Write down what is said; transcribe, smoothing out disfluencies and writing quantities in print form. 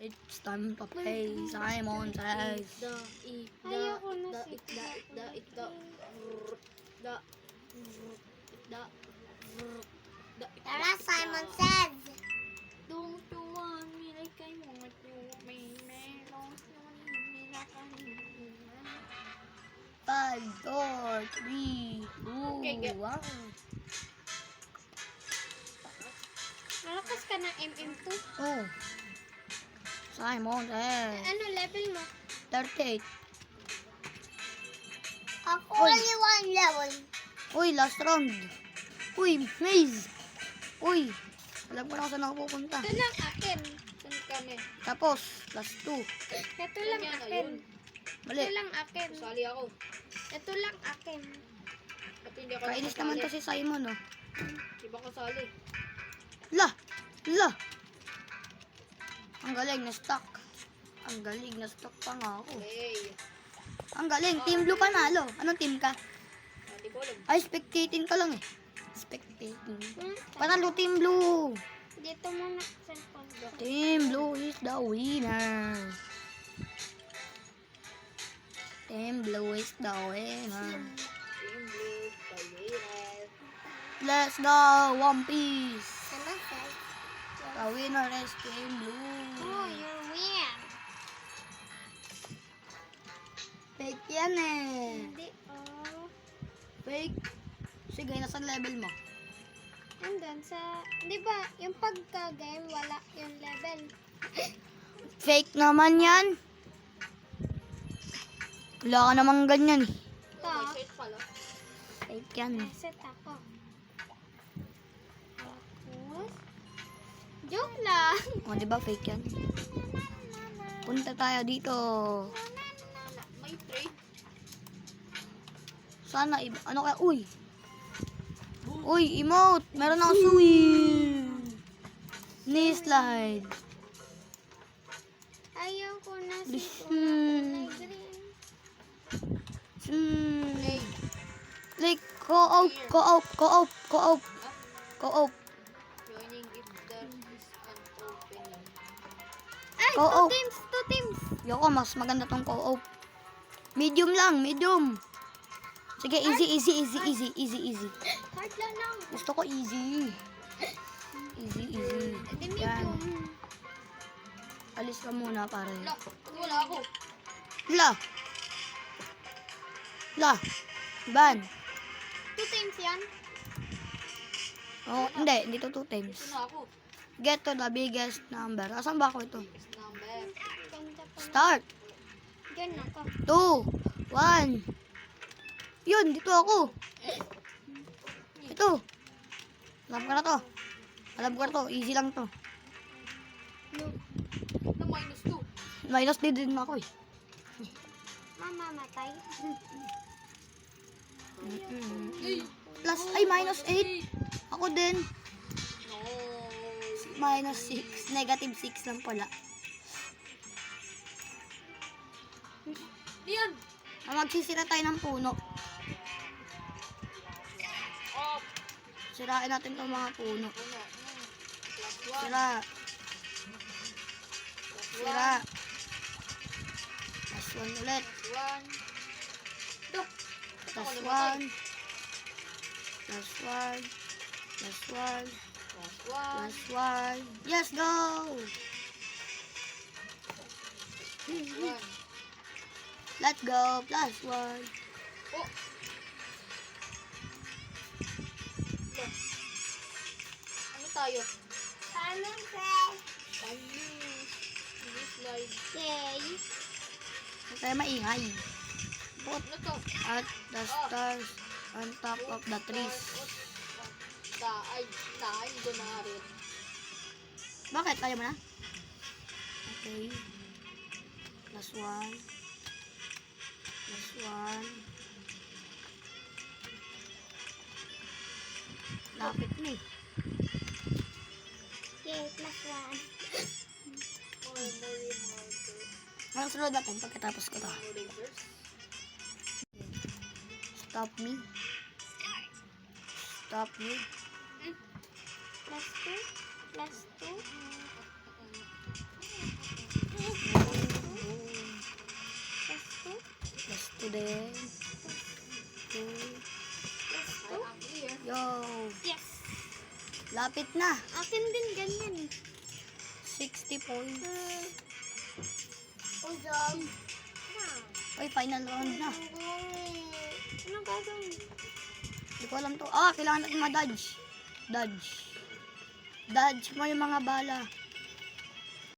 It's time to play Simon Says. Ayoko na si Tara, Simon Says. Don't you want me like I want you? May melons na 5, 4, 3, 2, Okay, go. 1. Malakas ka ng MM2? Oh. Simon Says. Ano level mo? 38. Ako Uy. only one level. Uy, last round. Uy, maze. Uy. Alam ko na kung saan ako pupunta. Ito lang akin. Saan kami? Tapos, last 2. Ito lang akin. Mali. Ito lang akin. Sali ako. Ito lang akin. Pati hindi ako Kainis naman to si Simon, oh. Di ba kasali? La! La! Ang galing, na-stuck. Ang galing, na-stuck pa nga ako. Hey. Ang galing, Team Blue panalo. Anong team ka? Hindi ko alam. Ay, spectating ka lang eh. Spectating. Panalo Team Blue. Dito muna sa cellphone ko. Team Blue is the winner. Team Blue is the winner. Team Blue, Paliras. Let's go, One Piece. Simon Says. The winner is Team Blue. Oh, you win. Fake yan eh. Hindi, oh. Fake. Sige, nasa level mo. Andun sa, di ba, yung pagka-game, wala yung level. Fake naman yan. Wala ka namang ganyan eh. Ito, Set pala. Fake yan eh. set ako. Tapos, joke lang. O, di ba fake yan? Punta tayo dito. May trade. Sana iba. Ano kaya? Uy! Uy, emote! Meron ako swing! Knee slide. Ayaw ko na si Listen. kulay green. Hmm. Like, co-op, co-op, co-op, co-op, co-op. Joining if there is an opening. Ay, Oo. two teams. Yoko, mas maganda tong co-op. Medium lang, medium. Sige, easy, easy, easy, easy, easy, easy. Hard lang lang. Gusto ko easy. Easy, easy. Edi Yan. medium. Alis ka muna, pare. Wala ako. La! La! Ban! Two teams yan. Oh, hindi to 2 times. Ito na ako. Get to the biggest number. Asan ba ako ito? Next number. Ganda pa. Start! Diyan ako. 2, 1. Yun, dito ako. Ito. Alam ko na to. Alam ko na to. Easy lang to. Na minus 2. Minus din ako eh. Mamamatay. Plus, ay, minus 8. Ako din. No. Minus 6. Negative 6 lang pala. Diyan. Magsisira tayo ng puno. Off. Sirain natin itong mga puno. Puno. Plus 1. Sira. Plus Sira. Plus 1 ulit. 1. Ito. Ito Plus ko namatay. 1. Plus 1. Plus 1. Plus 1. Plus 1. Yes, go! Plus 1. Let's go. Plus 1. Oh. Ito. Ano tayo? Simon Says. Panis. Hindi slide. Yay. Huwag tayo maingay. Put Ano to? at the stars on top of the trees. Taay doon na rin. Bakit? Kaya mo na? Okay. Plus 1. Plus 1. Lapit na eh. Yay, plus 1. Memory marker. Anong sunod natin pagkatapos ko to? Erasers. Stop me. Stop me. Plus 2. Plus 2. then 2. I am here. Yo, Yes. lapit na. Akin din ganyan. 60 points. Uzog. Ay, final round na. Anong gagawin? Hindi ko alam to. Ah, kailangan natin ma-dodge. Dodge. Dodge mo yung mga bala.